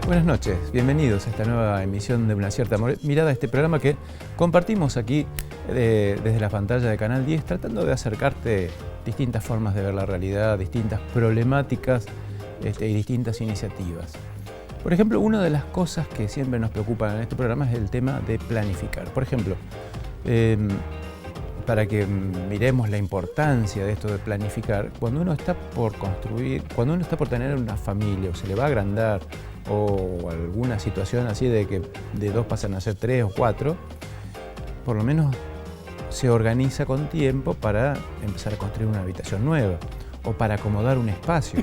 Buenas noches, bienvenidos a esta nueva emisión de Una Cierta Mirada, este programa que compartimos aquí desde la pantalla de Canal 10, tratando de acercarte distintas formas de ver la realidad, distintas problemáticas y distintas iniciativas. Por ejemplo, una de las cosas que siempre nos preocupan en este programa es el tema de planificar. Por ejemplo, para que miremos la importancia de esto de planificar, cuando uno está por construir, cuando uno está por tener una familia o se le va a agrandar, o alguna situación así de que de 2 pasan a ser 3 o 4, por lo menos se organiza con tiempo para empezar a construir una habitación nueva o para acomodar un espacio.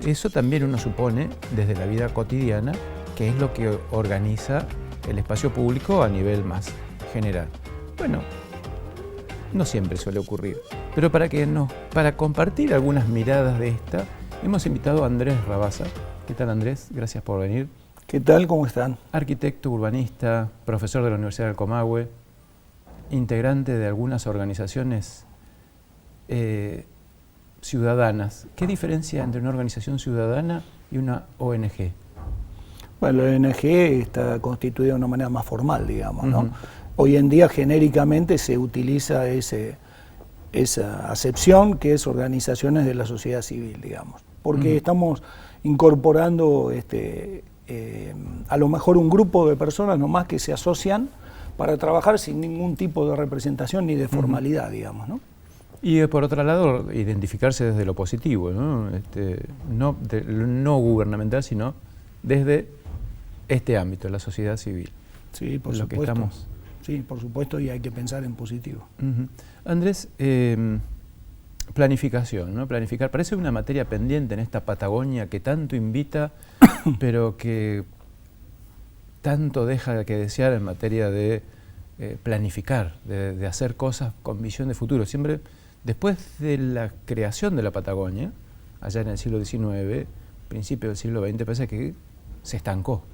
Eso también uno supone desde la vida cotidiana que es lo que organiza el espacio público a nivel más general. Bueno, no siempre suele ocurrir, pero para compartir algunas miradas de esta, hemos invitado a Andrés Rabasa. ¿Qué tal, Andrés? Gracias por venir. ¿Qué tal? ¿Cómo están? Arquitecto, urbanista, profesor de la Universidad del Comahue, integrante de algunas organizaciones ciudadanas. ¿Qué diferencia entre una organización ciudadana y una ONG? Bueno, la ONG está constituida de una manera más formal, digamos, ¿no? Hoy en día genéricamente se utiliza esa acepción que es organizaciones de la sociedad civil, digamos, porque estamos incorporando a lo mejor un grupo de personas nomás que se asocian para trabajar sin ningún tipo de representación ni de formalidad, digamos, ¿no? Y por otro lado, identificarse desde lo positivo, ¿no? No gubernamental, sino desde este ámbito, la sociedad civil. Sí, por supuesto. Sí, por supuesto, y hay que pensar en positivo. Andrés, planificación, ¿no? Planificar parece una materia pendiente en esta Patagonia que tanto invita, pero que tanto deja que desear en materia de planificar, de hacer cosas con visión de futuro. Siempre, después de la creación de la Patagonia, allá en el siglo XIX, principio del siglo XX, parece que se estancó.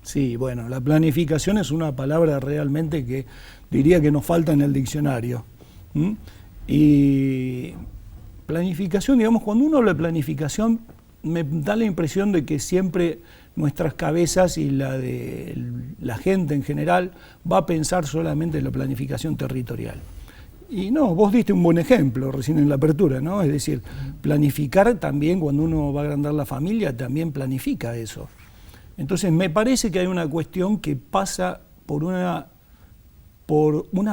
Sí, bueno, la planificación es una palabra realmente que diría que nos falta en el diccionario. Y planificación, digamos, cuando uno habla de planificación, me da la impresión de que siempre nuestras cabezas y la de la gente en general va a pensar solamente en la planificación territorial. Y no, vos diste un buen ejemplo recién en la apertura, ¿no? Es decir, planificar también, cuando uno va a agrandar la familia, también planifica eso. Entonces me parece que hay una cuestión que pasa por una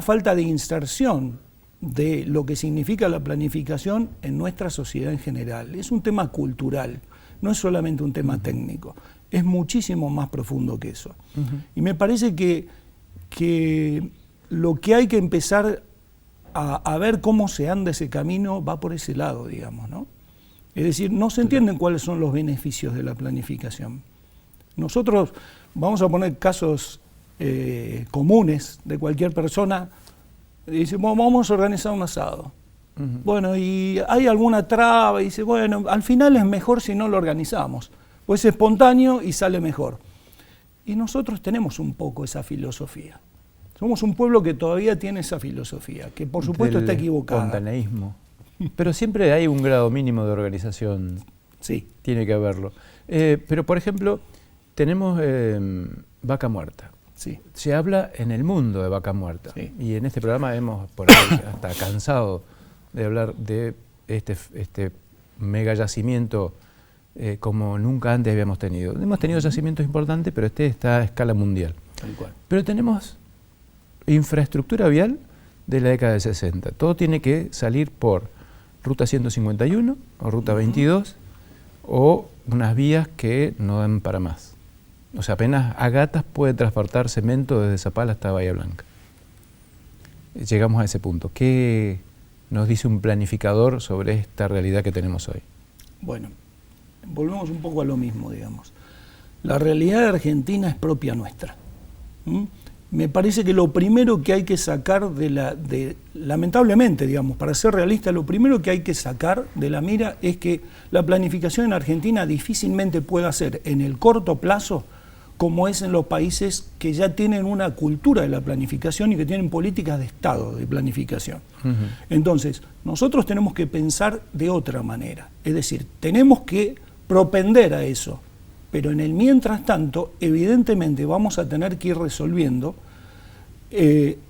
falta de inserción de lo que significa la planificación en nuestra sociedad en general. Es un tema cultural, no es solamente un tema técnico, es muchísimo más profundo que eso. Y me parece que lo que hay que empezar a ver cómo se anda ese camino va por ese lado, digamos, ¿no? Es decir, no se entienden cuáles son los beneficios de la planificación. Nosotros vamos a poner casos comunes de cualquier persona. Dice, bueno, vamos a organizar un asado. Bueno, y hay alguna traba, y dice, bueno, al final es mejor si no lo organizamos. Pues es espontáneo y sale mejor. Y nosotros tenemos un poco esa filosofía. Somos un pueblo que todavía tiene esa filosofía, que por supuesto está equivocada. Espontaneísmo. Pero siempre hay un grado mínimo de organización. Sí. Tiene que haberlo. Pero, por ejemplo, tenemos vaca muerta. Sí. Se habla en el mundo de vaca muerta. Sí. Y en este programa hemos por ahí hasta cansado de hablar de este mega yacimiento como nunca antes habíamos tenido. Hemos tenido yacimientos importantes, pero este está a escala mundial. Tal cual. Pero tenemos infraestructura vial de la década del 60. Todo tiene que salir por Ruta 151 o Ruta 22 o unas vías que no dan para más. O sea, apenas a gatas puede transportar cemento desde Zapala hasta Bahía Blanca. Llegamos a ese punto. ¿Qué nos dice un planificador sobre esta realidad que tenemos hoy? Bueno, volvemos un poco a lo mismo, digamos. La realidad de Argentina es propia nuestra. Me parece que lo primero que hay que sacar lamentablemente, digamos, para ser realista, lo primero que hay que sacar de la mira es que la planificación en Argentina difícilmente pueda ser en el corto plazo como es en los países que ya tienen una cultura de la planificación y que tienen políticas de Estado de planificación. Entonces, nosotros tenemos que pensar de otra manera, es decir, tenemos que propender a eso. Pero en el mientras tanto, evidentemente vamos a tener que ir resolviendo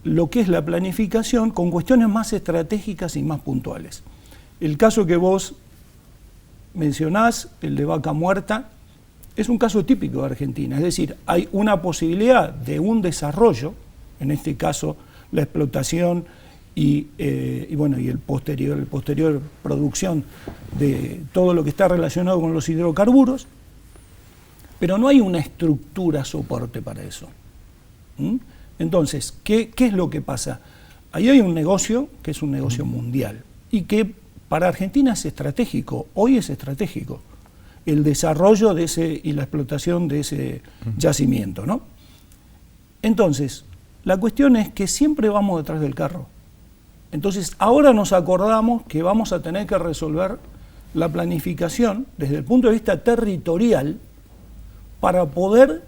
lo que es la planificación con cuestiones más estratégicas y más puntuales. El caso que vos mencionás, el de Vaca Muerta, es un caso típico de Argentina, es decir, hay una posibilidad de un desarrollo, en este caso la explotación y el posterior producción de todo lo que está relacionado con los hidrocarburos, pero no hay una estructura soporte para eso. Entonces, ¿qué es lo que pasa? Ahí hay un negocio que es un negocio mundial y que para Argentina es estratégico, hoy es estratégico, el desarrollo de ese y la explotación de ese yacimiento, ¿no? Entonces, la cuestión es que siempre vamos detrás del carro. Entonces, ahora nos acordamos que vamos a tener que resolver la planificación desde el punto de vista territorial para poder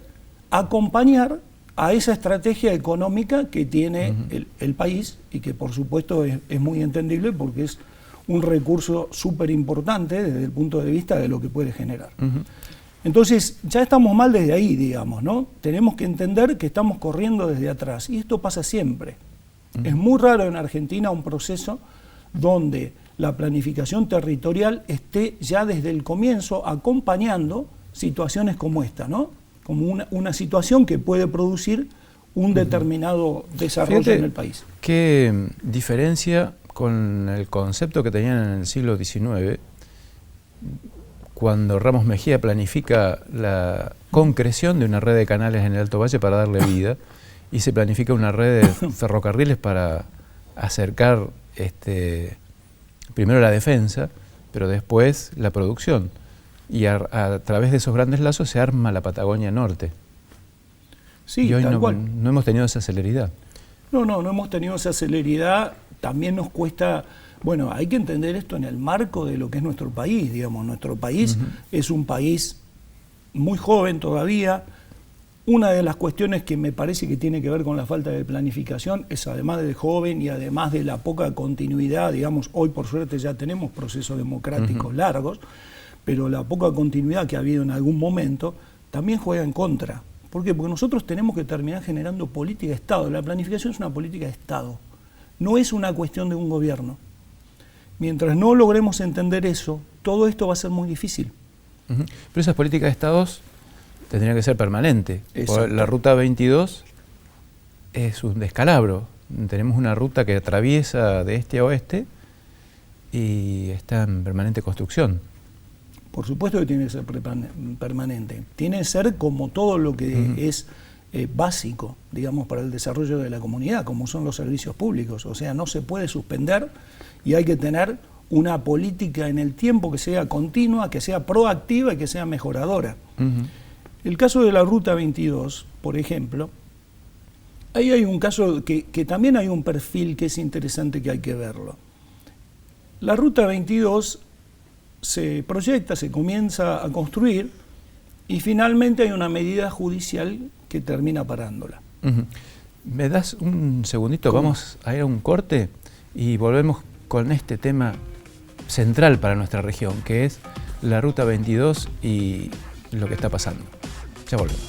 acompañar a esa estrategia económica que tiene el país y que por supuesto es muy entendible porque es un recurso súper importante desde el punto de vista de lo que puede generar. Entonces ya estamos mal desde ahí, digamos, ¿no? Tenemos que entender que estamos corriendo desde atrás y esto pasa siempre. Es muy raro en Argentina un proceso donde la planificación territorial esté ya desde el comienzo acompañando situaciones como esta, ¿no? Como una situación que puede producir un determinado desarrollo en el país. ¿Qué diferencia con el concepto que tenían en el siglo XIX, cuando Ramos Mejía planifica la concreción de una red de canales en el Alto Valle para darle vida, y se planifica una red de ferrocarriles para acercar primero la defensa, pero después la producción? Y a través de esos grandes lazos se arma la Patagonia Norte. Sí, y hoy tal cual. No hemos tenido esa celeridad. No hemos tenido esa celeridad. También nos cuesta, bueno, hay que entender esto en el marco de lo que es nuestro país, digamos. Nuestro país es un país muy joven todavía. Una de las cuestiones que me parece que tiene que ver con la falta de planificación es, además de joven y además de la poca continuidad, digamos, hoy por suerte ya tenemos procesos democráticos largos, pero la poca continuidad que ha habido en algún momento también juega en contra. ¿Por qué? Porque nosotros tenemos que terminar generando política de Estado. La planificación es una política de Estado, no es una cuestión de un gobierno. Mientras no logremos entender eso, todo esto va a ser muy difícil. Pero esas políticas de Estados tendrían que ser permanentes. La Ruta 22 es un descalabro. Tenemos una ruta que atraviesa de este a oeste y está en permanente construcción. Por supuesto que tiene que ser permanente. Tiene que ser como todo lo que es básico, digamos, para el desarrollo de la comunidad, como son los servicios públicos. O sea, no se puede suspender y hay que tener una política en el tiempo que sea continua, que sea proactiva y que sea mejoradora. El caso de la Ruta 22, por ejemplo, ahí hay un caso que también hay un perfil que es interesante, que hay que verlo. La Ruta 22 se proyecta, se comienza a construir y finalmente hay una medida judicial que termina parándola. ¿Me das un segundito? ¿Cómo? Vamos a ir a un corte y volvemos con este tema central para nuestra región, que es la Ruta 22 y lo que está pasando. Ya volvemos.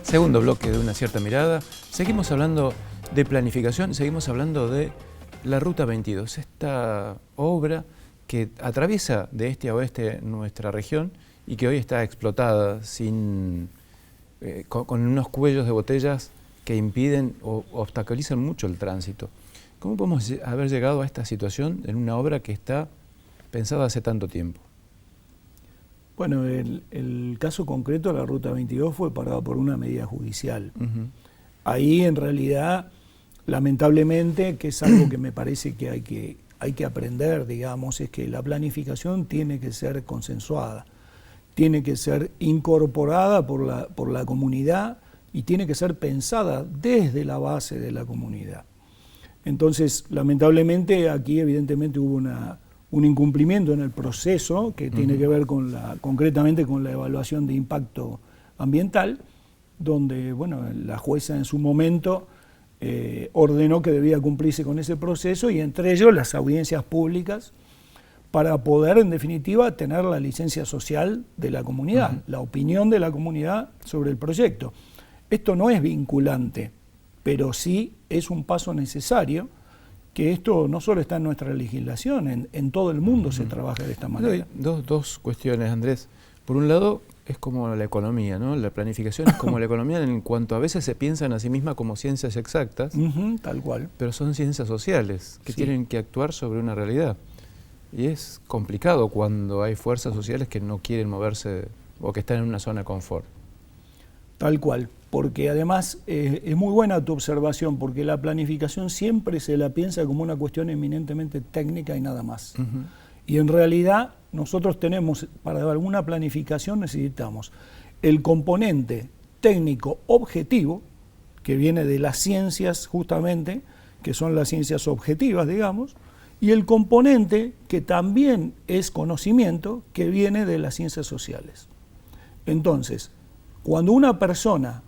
Segundo bloque de Una Cierta Mirada. Seguimos hablando de planificación, seguimos hablando de la Ruta 22, esta obra que atraviesa de este a oeste nuestra región y que hoy está explotada con unos cuellos de botellas que impiden o obstaculizan mucho el tránsito. ¿Cómo podemos haber llegado a esta situación en una obra que está pensada hace tanto tiempo? Bueno, el caso concreto de la Ruta 22 fue parado por una medida judicial. Ahí, en realidad, lamentablemente, que es algo que me parece que hay que aprender, digamos, es que la planificación tiene que ser consensuada, tiene que ser incorporada por la comunidad y tiene que ser pensada desde la base de la comunidad. Entonces, lamentablemente, aquí evidentemente hubo un incumplimiento en el proceso que tiene que ver concretamente con la evaluación de impacto ambiental, donde, bueno, la jueza en su momento ordenó que debía cumplirse con ese proceso, y entre ellos las audiencias públicas, para poder, en definitiva, tener la licencia social de la comunidad, la opinión de la comunidad sobre el proyecto. Esto no es vinculante, pero sí es un paso necesario, que esto no solo está en nuestra legislación, en todo el mundo se trabaja de esta manera. Dos cuestiones, Andrés. Por un lado, es como la economía, ¿no? La planificación es como la economía en cuanto a veces se piensan a sí misma como ciencias exactas, tal cual. Pero son ciencias sociales que tienen que actuar sobre una realidad. Y es complicado cuando hay fuerzas sociales que no quieren moverse o que están en una zona de confort. Tal cual, porque además es muy buena tu observación, porque la planificación siempre se la piensa como una cuestión eminentemente técnica y nada más. Y en realidad nosotros tenemos, para alguna planificación necesitamos el componente técnico objetivo, que viene de las ciencias justamente, que son las ciencias objetivas, digamos, y el componente que también es conocimiento, que viene de las ciencias sociales. Entonces, cuando una persona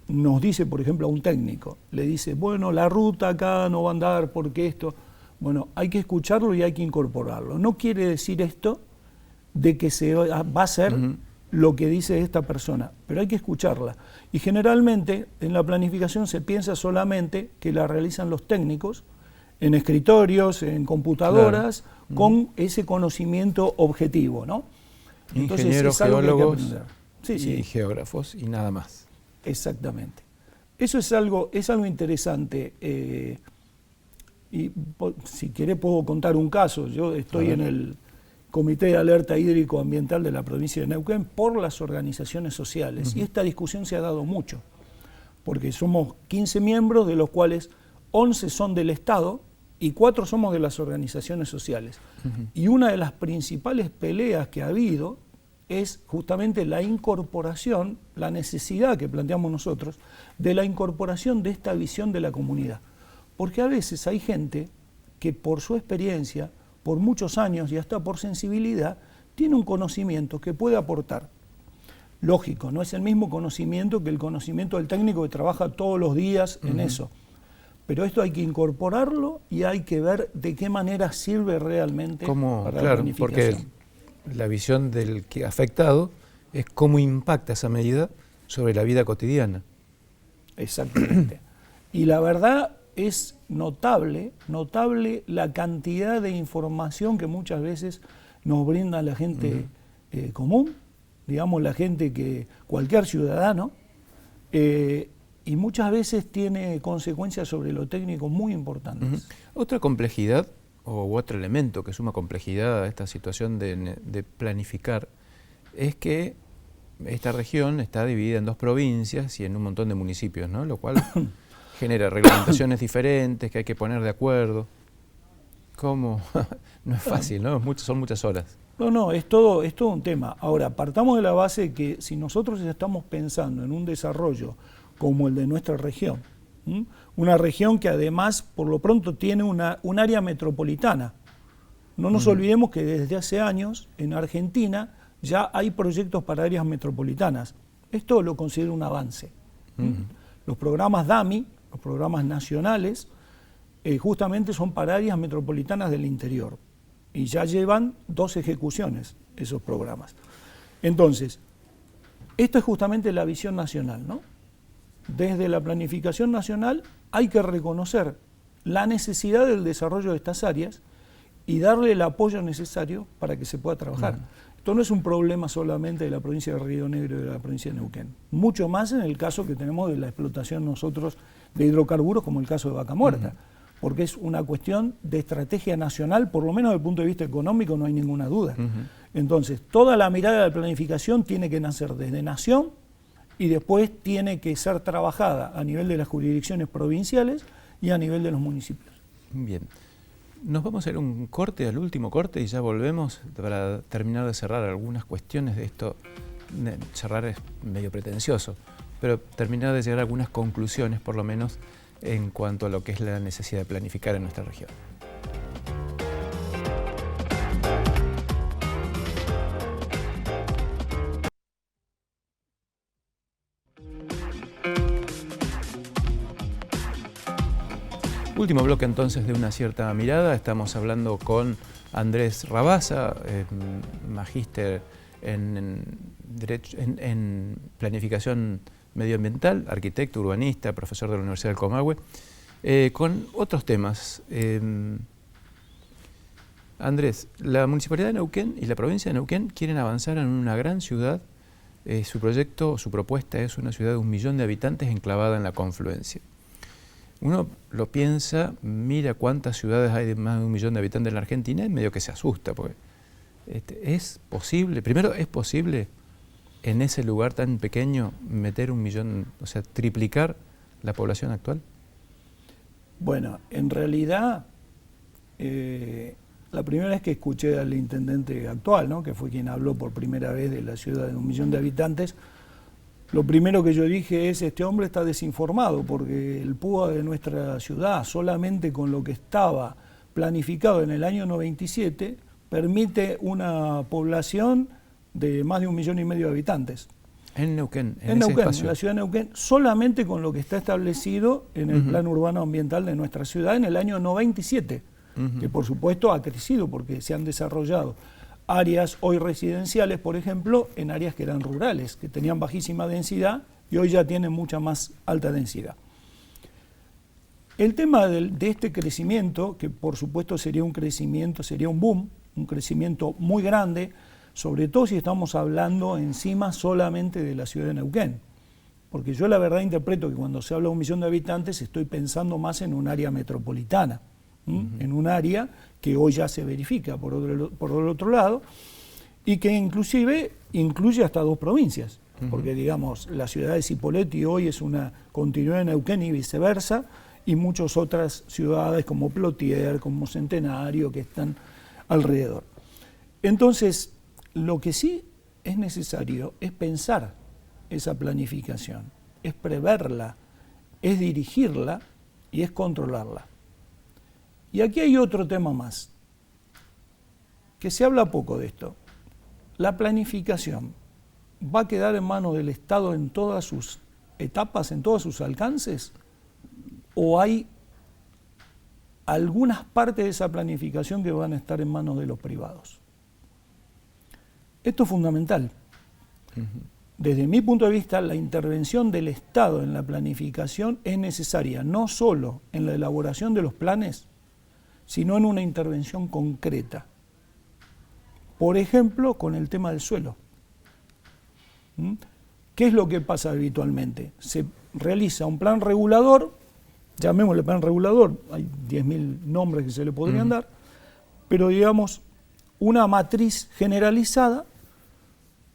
nos dice, por ejemplo, a un técnico, le dice, bueno, la ruta acá no va a andar porque esto, bueno, hay que escucharlo y hay que incorporarlo. No quiere decir esto de que se va a hacer lo que dice esta persona, pero hay que escucharla. Y generalmente en la planificación se piensa solamente que la realizan los técnicos, en escritorios, en computadoras, con ese conocimiento objetivo, ¿no? Entonces, ingenieros, geólogos y geógrafos y nada más. Exactamente. Eso es algo interesante. Y si querés puedo contar un caso. Yo estoy en el Comité de Alerta Hídrico Ambiental de la provincia de Neuquén por las organizaciones sociales. Y esta discusión se ha dado mucho, porque somos 15 miembros, de los cuales 11 son del Estado y 4 somos de las organizaciones sociales. Y una de las principales peleas que ha habido es justamente la incorporación, la necesidad que planteamos nosotros, de la incorporación de esta visión de la comunidad. Porque a veces hay gente que por su experiencia, por muchos años y hasta por sensibilidad, tiene un conocimiento que puede aportar. Lógico, no es el mismo conocimiento que el conocimiento del técnico que trabaja todos los días en eso. Pero esto hay que incorporarlo y hay que ver de qué manera sirve realmente para la planificación. Porque la visión del que afectado es cómo impacta esa medida sobre la vida cotidiana. Exactamente. Y la verdad es notable la cantidad de información que muchas veces nos brinda la gente común, digamos la gente que, cualquier ciudadano, y muchas veces tiene consecuencias sobre lo técnico muy importantes. Otra complejidad, o otro elemento que suma complejidad a esta situación de planificar, es que esta región está dividida en 2 provincias y en un montón de municipios, ¿no? Lo cual genera reglamentaciones diferentes que hay que poner de acuerdo. ¿Cómo? No es fácil, ¿no? Son muchas horas. No, es todo un tema. Ahora, partamos de la base que si nosotros estamos pensando en un desarrollo como el de nuestra región, una región que además, por lo pronto, tiene un área metropolitana. No nos olvidemos que desde hace años, en Argentina, ya hay proyectos para áreas metropolitanas. Esto lo considero un avance. Los programas DAMI, los programas nacionales, justamente son para áreas metropolitanas del interior. Y ya llevan 2 ejecuciones esos programas. Entonces, esto es justamente la visión nacional, ¿no? Desde la planificación nacional hay que reconocer la necesidad del desarrollo de estas áreas y darle el apoyo necesario para que se pueda trabajar. Esto no es un problema solamente de la provincia de Río Negro y de la provincia de Neuquén. Mucho más en el caso que tenemos de la explotación nosotros de hidrocarburos, como el caso de Vaca Muerta. Porque es una cuestión de estrategia nacional, por lo menos desde el punto de vista económico no hay ninguna duda. Entonces, toda la mirada de la planificación tiene que nacer desde nación y después tiene que ser trabajada a nivel de las jurisdicciones provinciales y a nivel de los municipios. Bien. Nos vamos a ir un corte, al último corte, y ya volvemos para terminar de cerrar algunas cuestiones de esto. Cerrar es medio pretencioso, pero terminar de llegar a algunas conclusiones, por lo menos, en cuanto a lo que es la necesidad de planificar en nuestra región. Último bloque entonces de Una Cierta Mirada. Estamos hablando con Andrés Rabasa, magíster en Planificación Medioambiental, arquitecto, urbanista, profesor de la Universidad del Comahue, con otros temas. Andrés, la Municipalidad de Neuquén y la provincia de Neuquén quieren avanzar en una gran ciudad. Su proyecto, su propuesta es una ciudad de 1 millón de habitantes enclavada en la confluencia. Uno lo piensa, mira cuántas ciudades hay de más de 1 millón de habitantes en la Argentina y medio que se asusta, porque ¿es posible? Primero, ¿es posible en ese lugar tan pequeño meter 1 millón, o sea, triplicar la población actual? Bueno, en realidad, la primera vez que escuché al intendente actual, ¿no?, que fue quien habló por primera vez de la ciudad de 1 millón de habitantes, lo primero que yo dije es: este hombre está desinformado, porque el PUA de nuestra ciudad, solamente con lo que estaba planificado en el año 97, permite una población de más de 1,5 millones de habitantes. En Neuquén, en Neuquén, en la ciudad de Neuquén, solamente con lo que está establecido en el Plan Urbano Ambiental de nuestra ciudad en el año 97, que por supuesto ha crecido porque se han desarrollado áreas hoy residenciales, por ejemplo, en áreas que eran rurales, que tenían bajísima densidad y hoy ya tienen mucha más alta densidad. El tema de este crecimiento, que por supuesto sería un crecimiento, sería un boom, un crecimiento muy grande, sobre todo si estamos hablando encima solamente de la ciudad de Neuquén. Porque yo la verdad interpreto que cuando se habla de 1 millón de habitantes estoy pensando más en un área metropolitana, en un área que hoy ya se verifica por el otro lado, y que inclusive incluye hasta 2 provincias, porque digamos, la ciudad de Cipolletti hoy es una continuidad de Neuquén y viceversa, y muchas otras ciudades como Plotier, como Centenario, que están alrededor. Entonces, lo que sí es necesario es pensar esa planificación, es preverla, es dirigirla y es controlarla. Y aquí hay otro tema más, que se habla poco de esto. ¿La planificación va a quedar en manos del Estado en todas sus etapas, en todos sus alcances? ¿O hay algunas partes de esa planificación que van a estar en manos de los privados? Esto es fundamental. Desde mi punto de vista, la intervención del Estado en la planificación es necesaria, no solo en la elaboración de los planes, sino en una intervención concreta. Por ejemplo, con el tema del suelo. ¿Qué es lo que pasa habitualmente? Se realiza un plan regulador, llamémosle plan regulador, hay 10.000 nombres que se le podrían dar, pero digamos, una matriz generalizada,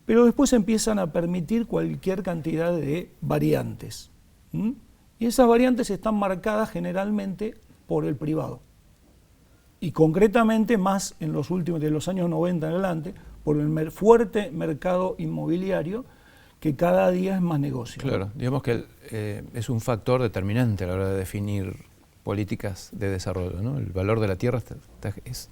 pero después empiezan a permitir cualquier cantidad de variantes. Y esas variantes están marcadas generalmente por el privado. Y concretamente más en los últimos, de los años 90 en adelante, por el fuerte mercado inmobiliario que cada día es más negocio. Claro, digamos que es un factor determinante a la hora de definir políticas de desarrollo, ¿no? El valor de la tierra es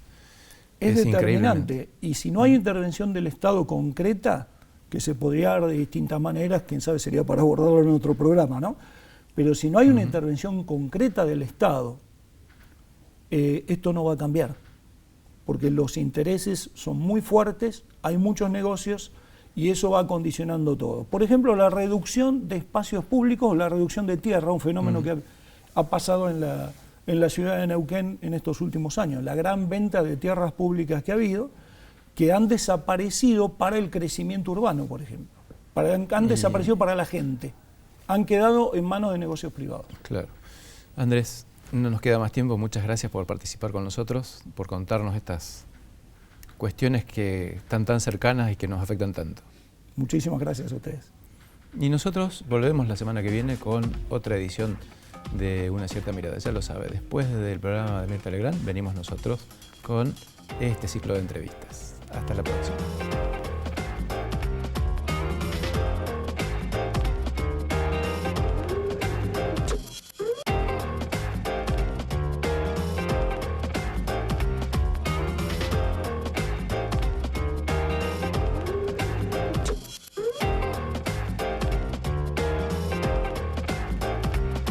determinante. Y si no hay intervención del Estado concreta, que se podría dar de distintas maneras, quién sabe, sería para abordarlo en otro programa, ¿no? Pero si no hay una intervención concreta del Estado, esto no va a cambiar, porque los intereses son muy fuertes, hay muchos negocios y eso va condicionando todo. Por ejemplo, la reducción de espacios públicos, la reducción de tierra, un fenómeno que ha pasado en la ciudad de Neuquén en estos últimos años. La gran venta de tierras públicas que ha habido, que han desaparecido para el crecimiento urbano, por ejemplo. Han desaparecido para la gente. Han quedado en manos de negocios privados. Claro. Andrés, no nos queda más tiempo. Muchas gracias por participar con nosotros, por contarnos estas cuestiones que están tan cercanas y que nos afectan tanto. Muchísimas gracias a ustedes. Y nosotros volvemos la semana que viene con otra edición de Una Cierta Mirada. Ya lo sabe, después del programa de Mirta Legrand venimos nosotros con este ciclo de entrevistas. Hasta la próxima.